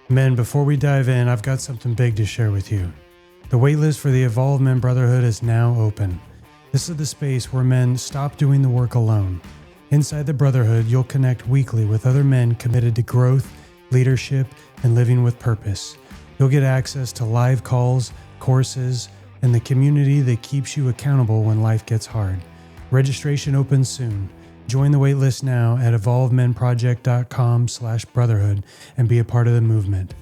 Men, before we dive in, I've got something big to share with you. The waitlist for the Evolved Men Brotherhood is now open. This is the space where men stop doing the work alone. Inside the Brotherhood, you'll connect weekly with other men committed to growth, leadership, and living with purpose. You'll get access to live calls, courses, and the community that keeps you accountable when life gets hard. Registration opens soon. Join the waitlist now at evolvemenproject.com/brotherhood and be a part of the movement.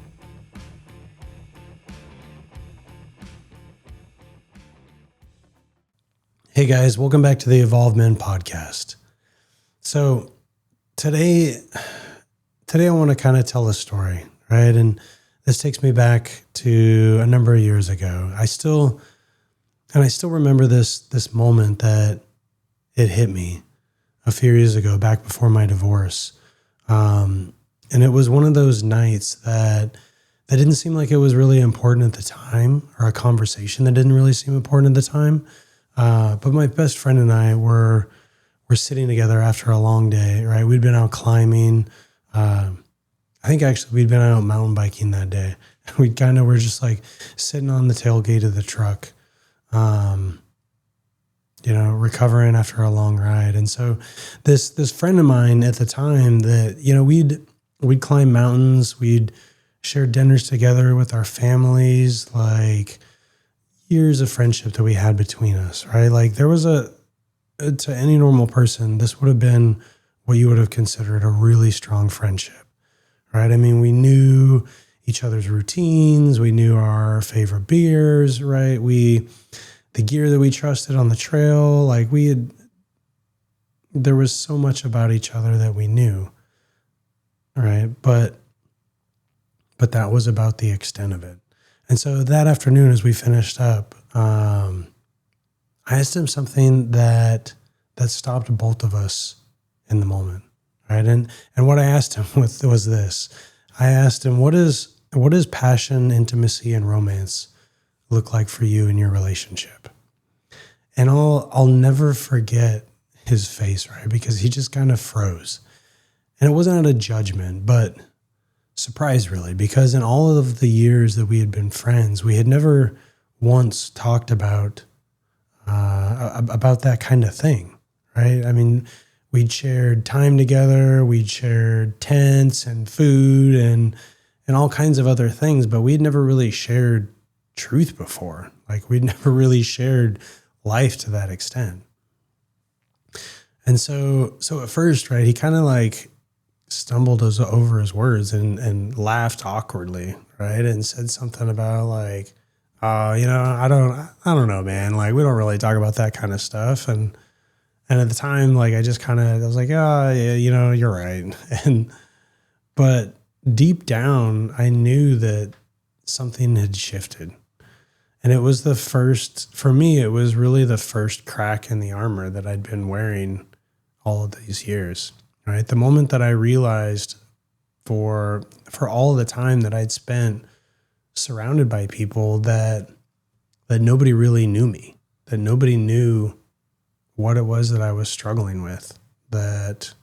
Hey guys, welcome back to the Evolved Men podcast. So today I want to kind of tell a story, right? And this takes me back to a number of years ago. I still remember this moment that it hit me a few years ago, back before my divorce. And it was one of those nights that didn't seem like it was really important at the time, or a conversation that didn't really seem important at the time. But my best friend and I were sitting together after a long day, right? We'd been out climbing. I think actually we'd been out mountain biking that day. We kind of were just like sitting on the tailgate of the truck, recovering after a long ride. And so this friend of mine at the time that, we'd climb mountains, we'd share dinners together with our families, like years of friendship that we had between us, right? Like there was to any normal person, this would have been what you would have considered a really strong friendship, right? I mean, we knew each other's routines, we knew our favorite beers, right? The gear that we trusted on the trail, there was so much about each other that we knew, right? But that was about the extent of it. And so that afternoon, as we finished up, I asked him something that stopped both of us in the moment, right? And what I asked him was this. I asked him, what does passion, intimacy, and romance look like for you in your relationship? And I'll never forget his face, right? Because he just kind of froze. And it wasn't out of judgment, but surprise, really, because in all of the years that we had been friends, we had never once talked about that kind of thing, right? I mean, we'd shared time together, we'd shared tents and food and all kinds of other things, but we'd never really shared truth before. Like we'd never really shared life to that extent. And so at first, right, he kind of like stumbled over his words and laughed awkwardly, right? And said something about like, I don't know, man. Like we don't really talk about that kind of stuff. And at the time, like I was like, yeah, you're right. But deep down, I knew that something had shifted. And it was for me, it was really the first crack in the armor that I'd been wearing all of these years, right? The moment that I realized for all the time that I'd spent surrounded by people that nobody really knew me, that nobody knew what it was that I was struggling with, that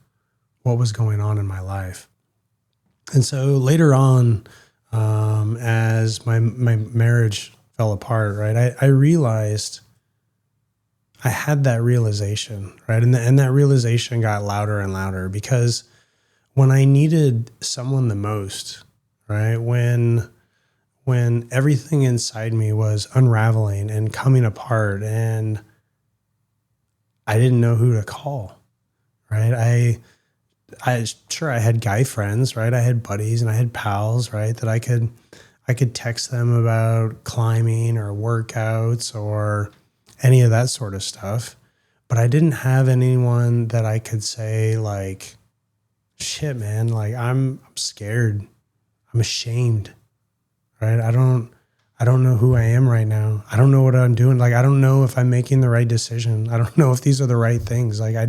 what was going on in my life. And so later on, as my marriage fell apart, right? I realized I had that realization, right? And that realization got louder and louder because when I needed someone the most, right? When everything inside me was unraveling and coming apart and I didn't know who to call, right? I had guy friends, right? I had buddies and I had pals, right? That I could text them about climbing or workouts or any of that sort of stuff. But I didn't have anyone that I could say like, shit, man, like I'm scared. I'm ashamed, right? I don't know who I am right now. I don't know what I'm doing. Like, I don't know if I'm making the right decision. I don't know if these are the right things. Like I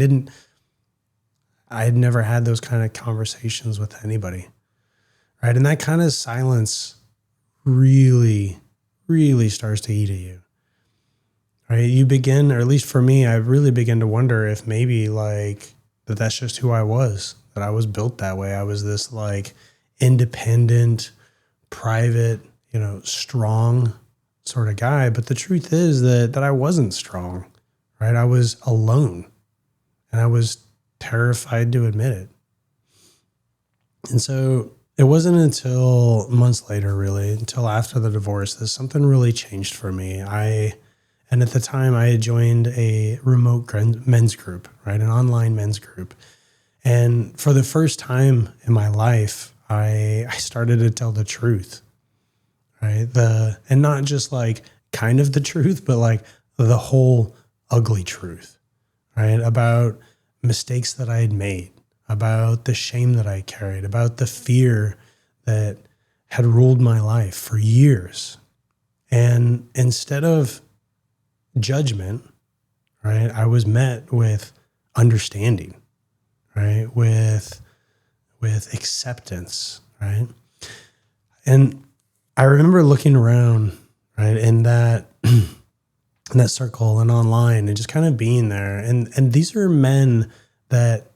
had never had those kind of conversations with anybody, right? And that kind of silence really, really starts to eat at you, right? You begin, or at least for me, I really begin to wonder if maybe like that's just who I was, that I was built that way. I was this like independent, private, strong sort of guy. But the truth is that I wasn't strong, right? I was alone, and I was terrified to admit it. And so it wasn't until months later, really, until after the divorce, that something really changed for me. And at the time I had joined a remote men's group, right? An online men's group. And for the first time in my life, I started to tell the truth, right? And not just like kind of the truth, but like the whole ugly truth, right? About mistakes that I had made, about the shame that I carried, about the fear that had ruled my life for years. And instead of judgment, right, I was met with understanding, right? With acceptance, right? And I remember looking around, right, in that circle and online, and just kind of being there. And these are men that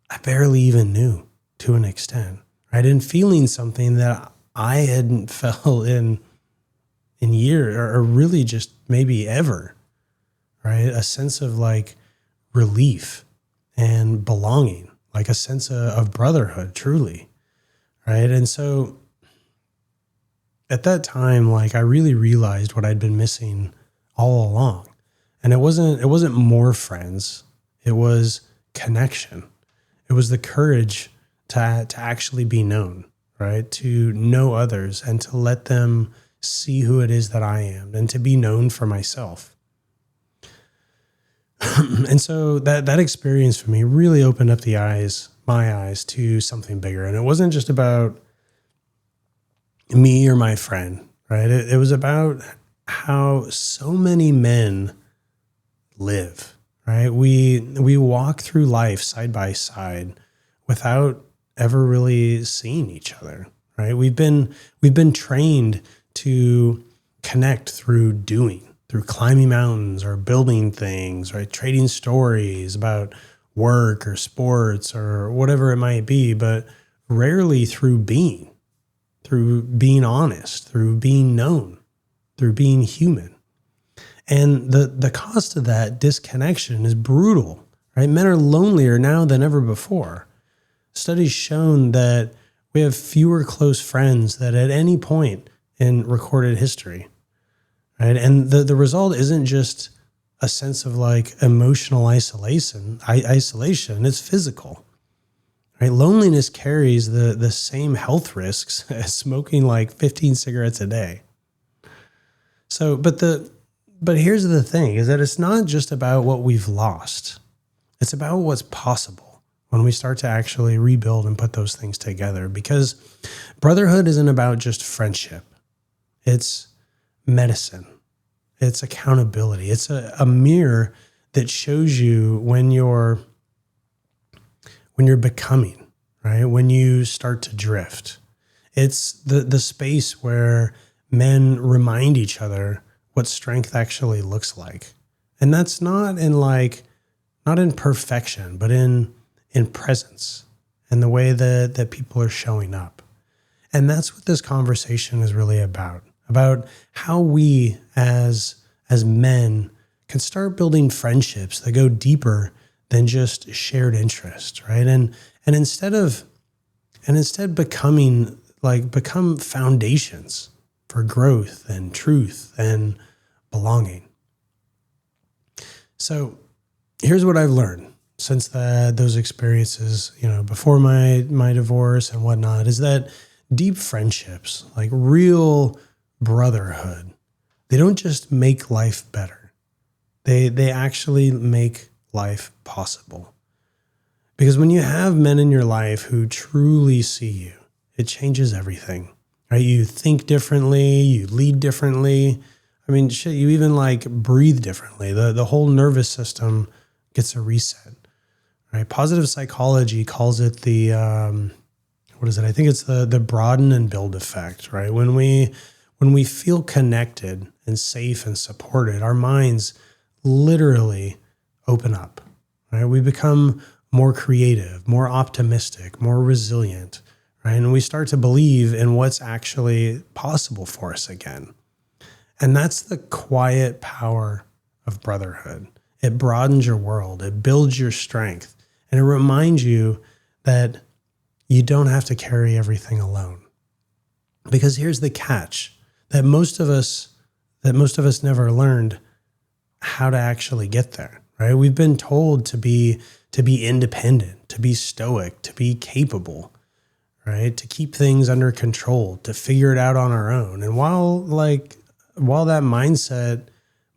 I barely even knew, to an extent, right? And feeling something that I hadn't felt in years, or really just maybe ever, right? A sense of like relief and belonging, like a sense of brotherhood, truly, right? And so at that time, like I really realized what I'd been missing all along. And it wasn't more friends. It was connection. It was the courage to actually be known, right? To know others and to let them see who it is that I am, and to be known for myself. And so that experience for me really opened up my eyes to something bigger. And it wasn't just about me or my friend, right? It was about how so many men live, right? We walk through life side by side without ever really seeing each other, right? We've been trained to connect through doing, through climbing mountains or building things, right? Trading stories about work or sports or whatever it might be, but rarely through being honest, through being known, through being human. And the cost of that disconnection is brutal, right? Men are lonelier now than ever before. Studies shown that we have fewer close friends than at any point in recorded history, right? And the result isn't just a sense of like emotional isolation, it's physical, right? Loneliness carries the same health risks as smoking like 15 cigarettes a day. So, but here's the thing, is that it's not just about what we've lost. It's about what's possible when we start to actually rebuild and put those things together. Because brotherhood isn't about just friendship. It's medicine. It's accountability. It's a mirror that shows you when you're becoming, right? When you start to drift. It's the space where men remind each other what strength actually looks like. And that's not in perfection, but in presence and the way that people are showing up. And that's what this conversation is really about how we as men can start building friendships that go deeper than just shared interest, right? And instead become foundations for growth and truth and belonging. So here's what I've learned since those experiences, before my divorce and whatnot, is that deep friendships, like real brotherhood, they don't just make life better. They actually make life possible. Because when you have men in your life who truly see you, it changes everything, right? You think differently, you lead differently. I mean, shit, you even like breathe differently. The whole nervous system gets a reset, right? Positive psychology calls it the, what is it? I think it's the broaden-and-build effect, right? When we feel connected and safe and supported, our minds literally open up, right? We become more creative, more optimistic, more resilient, right? And we start to believe in what's actually possible for us again. And that's the quiet power of brotherhood. It broadens your world, it builds your strength, and it reminds you that you don't have to carry everything alone. Because here's the catch, that most of us never learned how to actually get there, right? We've been told to be independent, to be stoic, to be capable, right? To keep things under control, to figure it out on our own. And while that mindset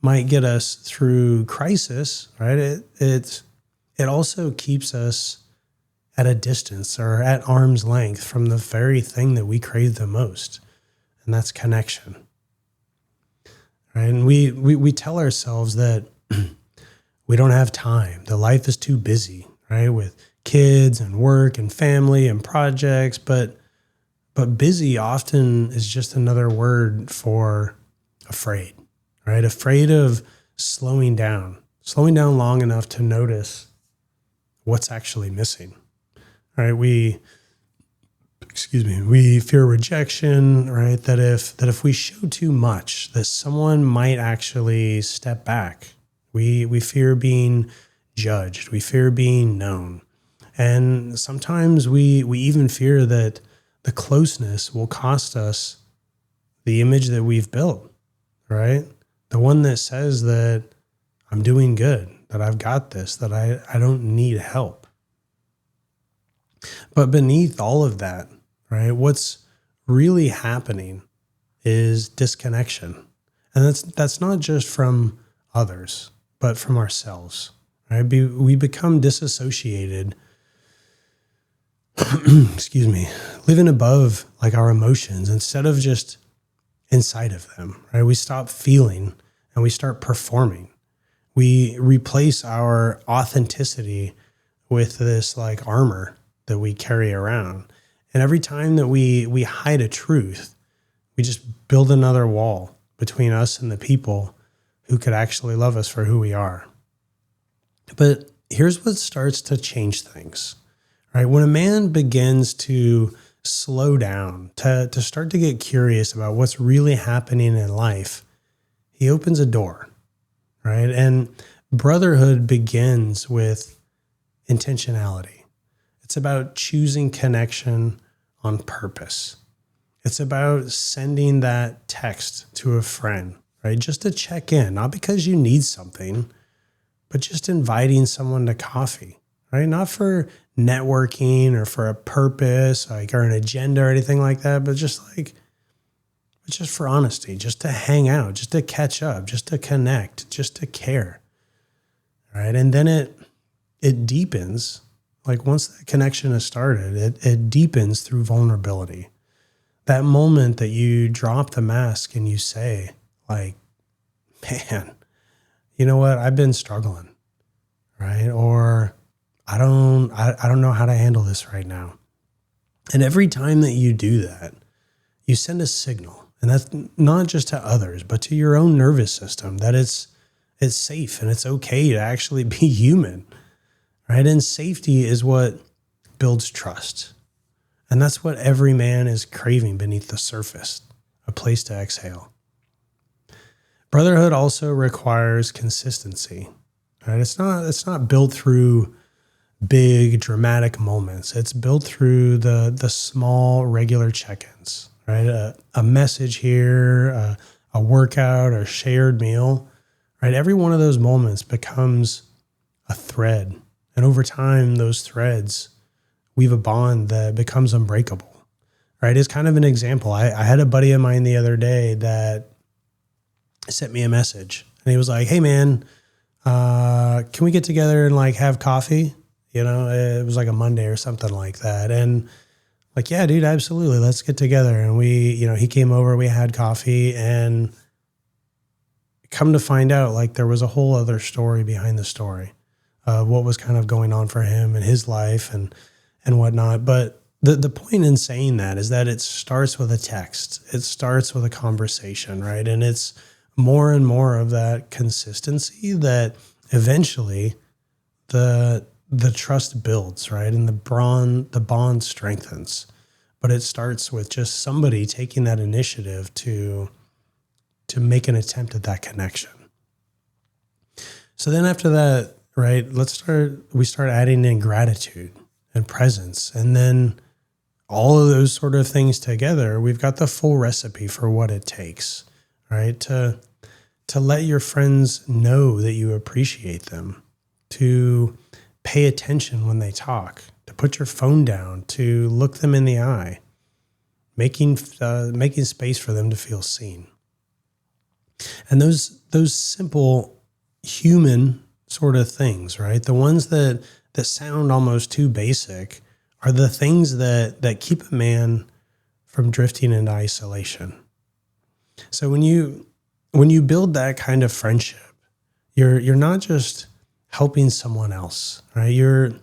might get us through crisis, right? It also keeps us at a distance or at arm's length from the very thing that we crave the most, and that's connection. Right? And we tell ourselves that we don't have time, that life is too busy, right? With kids and work and family and projects, but busy often is just another word for afraid, right? Afraid of slowing down long enough to notice what's actually missing, right? We fear rejection, right? That if we show too much, that someone might actually step back. We fear being judged. We fear being known. And sometimes we even fear that the closeness will cost us the image that we've built, right? The one that says that I'm doing good, that I've got this, that I don't need help. But beneath all of that, right, what's really happening is disconnection. And that's not just from others, but from ourselves, right? We become disassociated, living above like our emotions instead of just inside of them, right? We stop feeling and we start performing. We replace our authenticity with this like armor that we carry around. And every time that we hide a truth, we just build another wall between us and the people who could actually love us for who we are. But here's what starts to change things, right? When a man begins to slow down, to start to get curious about what's really happening in life, he opens a door, right? And brotherhood begins with intentionality. It's about choosing connection on purpose. It's about sending that text to a friend, right? Just to check in, not because you need something, but just inviting someone to coffee, right? Not for networking or for a purpose, like, or an agenda or anything like that, but just for honesty, just to hang out, just to catch up, just to connect, just to care, right? And then it deepens. Like once that connection is started, it deepens through vulnerability. That moment that you drop the mask and you say, like, man, you know what? I've been struggling, right? Or I don't know how to handle this right now. And every time that you do that, you send a signal, and that's not just to others, but to your own nervous system, that it's safe and it's okay to actually be human. Right? And safety is what builds trust. And that's what every man is craving beneath the surface, a place to exhale. Brotherhood also requires consistency. Right? It's not built through big dramatic moments. It's built through the small regular check-ins, right? A message here, a workout, or shared meal, right? Every one of those moments becomes a thread. And over time, those threads weave a bond that becomes unbreakable, right? It's kind of an example. I had a buddy of mine the other day that sent me a message, and he was like, "Hey, man, can we get together and like have coffee?" You know, it was like a Monday or something like that. And like, yeah, dude, absolutely. Let's get together. And he came over, we had coffee, and come to find out, like there was a whole other story behind the story. What was kind of going on for him in his life and whatnot. But the point in saying that is that it starts with a text. It starts with a conversation, right? And it's more and more of that consistency that eventually the trust builds, right? And the bond strengthens. but it starts with just somebody taking that initiative to make an attempt at that connection. So then after that, right, we start adding in gratitude and presence. And then all of those sort of things together, we've got the full recipe for what it takes, right? To let your friends know that you appreciate them, to pay attention when they talk, to put your phone down, to look them in the eye, making space for them to feel seen. And those simple human sort of things, right? The ones that sound almost too basic are the things that keep a man from drifting into isolation. So when you build that kind of friendship, you're not just helping someone else, right? You're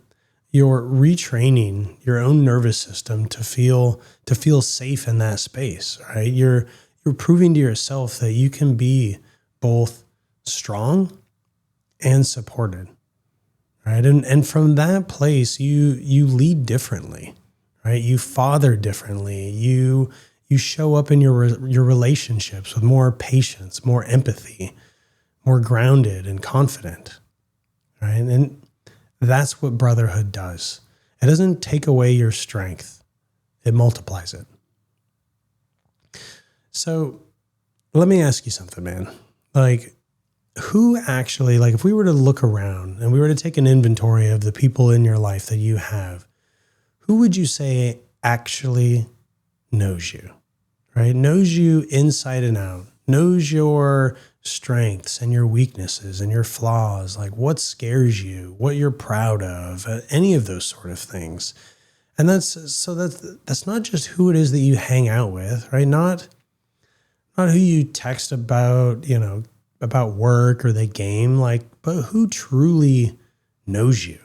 retraining your own nervous system to feel safe in that space, right? You're proving to yourself that you can be both strong and supported, right? And from that place, you lead differently, right? You father differently. You show up in your relationships with more patience, more empathy, more grounded and confident, right? And that's what brotherhood does. It doesn't take away your strength. It multiplies it. So let me ask you something, man. Like, who actually, like, if we were to look around and we were to take an inventory of the people in your life that you have, who would you say actually knows you, right? Knows you inside and out, knows your strengths and your weaknesses and your flaws, like what scares you, what you're proud of, any of those sort of things. And that's not just who it is that you hang out with, right? Not who you text about, about work or the game, but who truly knows you,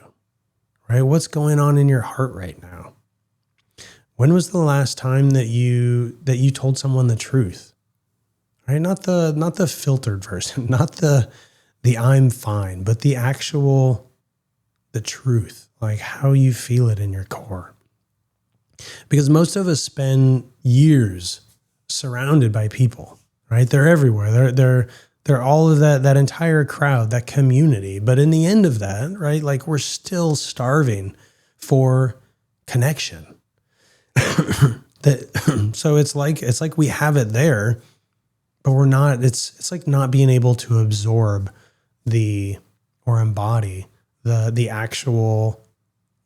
right? What's going on in your heart right now? When was the last time that you told someone the truth, right? Not the filtered version, not the I'm fine, but the truth, like how you feel it in your core. Because most of us spend years surrounded by people, right? They're everywhere. They're all of that entire crowd, that community. But in the end of that, right, like we're still starving for connection. So it's like we have it there, but we're not. It's like not being able to absorb or embody the actual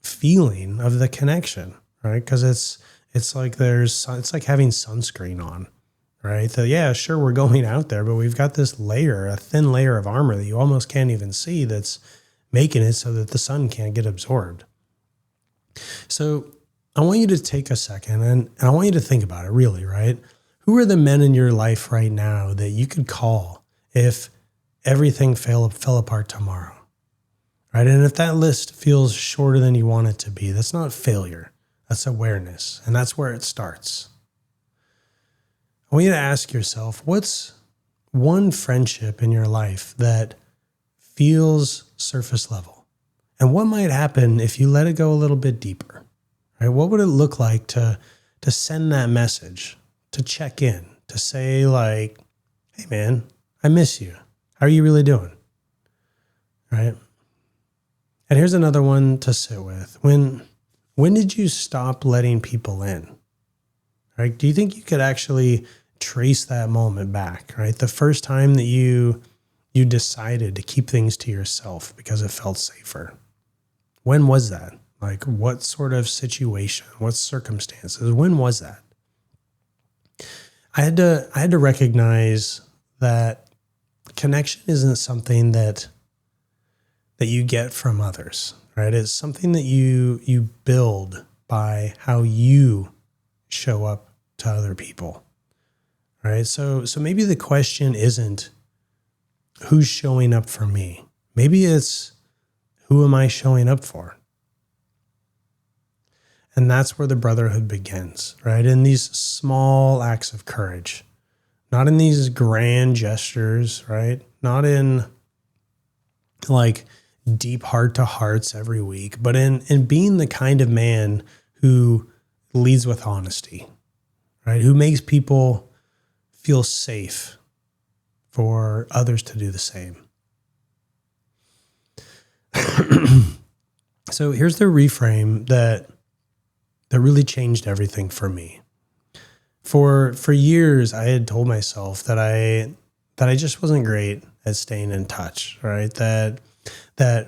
feeling of the connection, right? Because it's like having sunscreen on, right? Sure, we're going out there, but we've got this layer, a thin layer of armor that you almost can't even see that's making it so that the sun can't get absorbed. So I want you to take a second and I want you to think about it really, right? Who are the men in your life right now that you could call if everything fell apart tomorrow, right? And if that list feels shorter than you want it to be, that's not failure. That's awareness. And that's where it starts. I want you to ask yourself, what's one friendship in your life that feels surface level? And what might happen if you let it go a little bit deeper? Right? What would it look like to send that message, to check in, to say like, hey man, I miss you. How are you really doing? Right? And here's another one to sit with. When did you stop letting people in? Right? Do you think you could actually trace that moment back, right? The first time that you decided to keep things to yourself because it felt safer. When was that? Like what sort of situation, what circumstances, when was that? I had to recognize that connection isn't something that you get from others, right? It's something that you build by how you show up to other people, right? So maybe the question isn't who's showing up for me. Maybe it's who am I showing up for? And that's where the brotherhood begins, right? In these small acts of courage, not in these grand gestures, right? Not in like deep heart to hearts every week, but in being the kind of man who leads with honesty, right? Who makes people feel safe for others to do the same. So here's the reframe that really changed everything for me. For years, I had told myself that I just wasn't great at staying in touch, right? That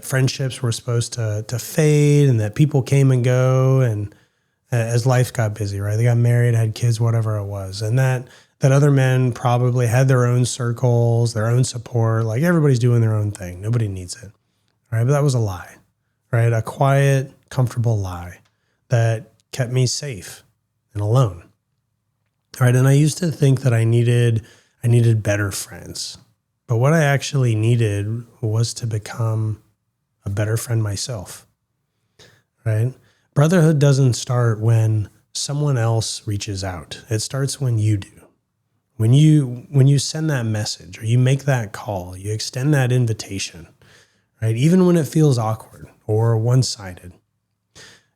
friendships were supposed to fade, and that people came and go, and as life got busy, right? They got married, had kids, whatever it was, and that other men probably had their own circles, their own support. Like everybody's doing their own thing. Nobody needs it, right? But that was a lie, right? A quiet, comfortable lie that kept me safe and alone. All right. And I used to think that I needed better friends. But what I actually needed was to become a better friend myself. Right? Brotherhood doesn't start when someone else reaches out. It starts when you do. When you send that message, or you make that call, you extend that invitation, right? Even when it feels awkward or one-sided.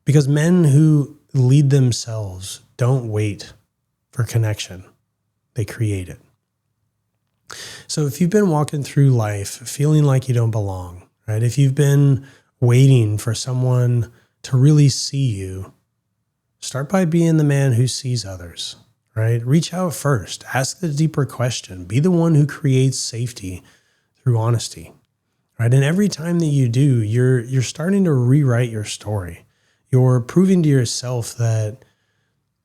Because men who lead themselves don't wait for connection. They create it. So if you've been walking through life feeling like you don't belong, right? If you've been waiting for someone to really see you, start by being the man who sees others, right? Reach out first. Ask the deeper question. Be the one who creates safety through honesty, right? And every time that you do, you're starting to rewrite your story. You're proving to yourself that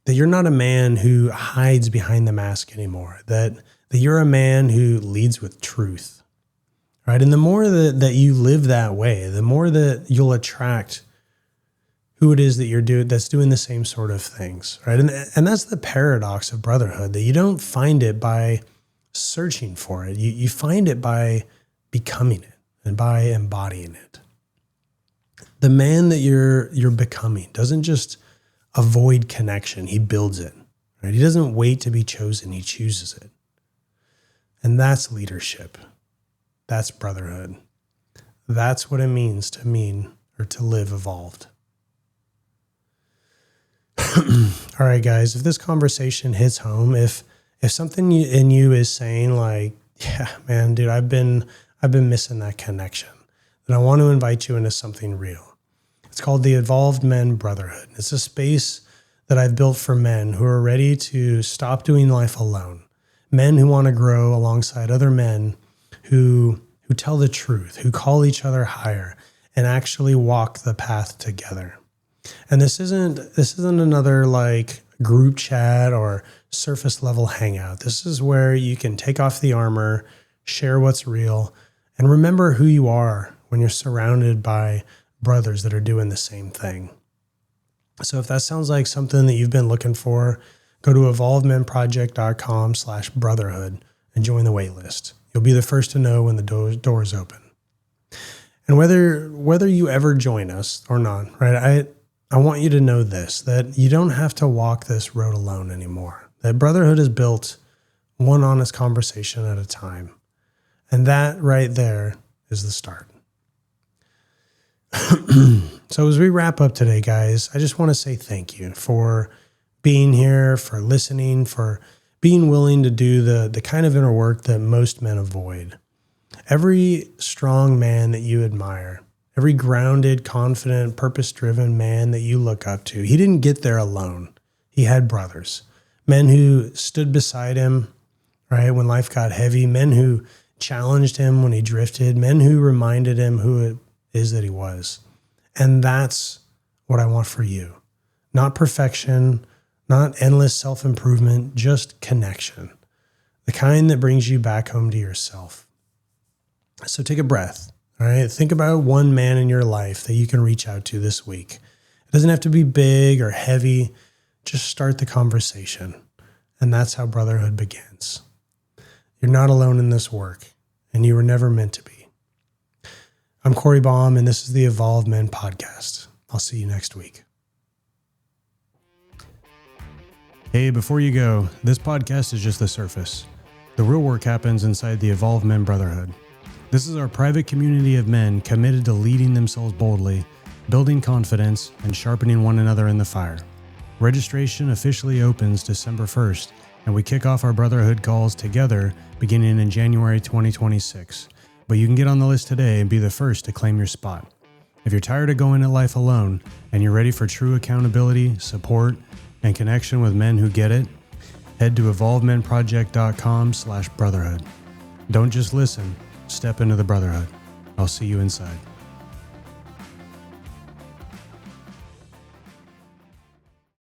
you're not a man who hides behind the mask anymore, that you're a man who leads with truth, right? And the more that you live that way, the more that you'll attract who it is that you're doing that's doing the same sort of things, right? And that's the paradox of brotherhood, that you don't find it by searching for it. You find it by becoming it and by embodying it. The man that you're becoming doesn't just avoid connection, he builds it, right? He doesn't wait to be chosen, he chooses it. And that's leadership. That's brotherhood. That's what it means to live evolved. All right, guys, if this conversation hits home, if something in you is saying like, yeah, man, dude, I've been missing that connection, then I want to invite you into something real. It's called the Evolved Men Brotherhood. It's a space that I've built for men who are ready to stop doing life alone. Men who want to grow alongside other men who tell the truth, who call each other higher, and actually walk the path together. And this isn't another like group chat or surface level hangout. This is where you can take off the armor, share what's real, and remember who you are when you're surrounded by brothers that are doing the same thing. So if that sounds like something that you've been looking for, go to evolvedmenproject.com/brotherhood and join the wait list. You'll be the first to know when the doors open. And whether you ever join us or not, right? I want you to know this, that you don't have to walk this road alone anymore. That brotherhood is built one honest conversation at a time. And that right there is the start. So as we wrap up today, guys, I just want to say thank you for being here, for listening, for being willing to do the kind of inner work that most men avoid. Every strong man that you admire, every grounded, confident, purpose-driven man that you look up to, he didn't get there alone. He had brothers, men who stood beside him, right, when life got heavy, men who challenged him when he drifted, men who reminded him who it is that he was. And that's what I want for you. Not perfection, not endless self-improvement, just connection. The kind that brings you back home to yourself. So take a breath, all right? Think about one man in your life that you can reach out to this week. It doesn't have to be big or heavy. Just start the conversation. And that's how brotherhood begins. You're not alone in this work, and you were never meant to be. I'm Corey Baum, and this is the Evolved Men Podcast. I'll see you next week. Hey, before you go, this podcast is just the surface. The real work happens inside the Evolved Men Brotherhood. This is our private community of men committed to leading themselves boldly, building confidence, and sharpening one another in the fire. Registration officially opens December 1st, and we kick off our Brotherhood calls together beginning in January 2026. But you can get on the list today and be the first to claim your spot. If you're tired of going at life alone and you're ready for true accountability, support, and connection with men who get it, head to evolvemenproject.com/brotherhood. Don't just listen, step into the Brotherhood. I'll see you inside.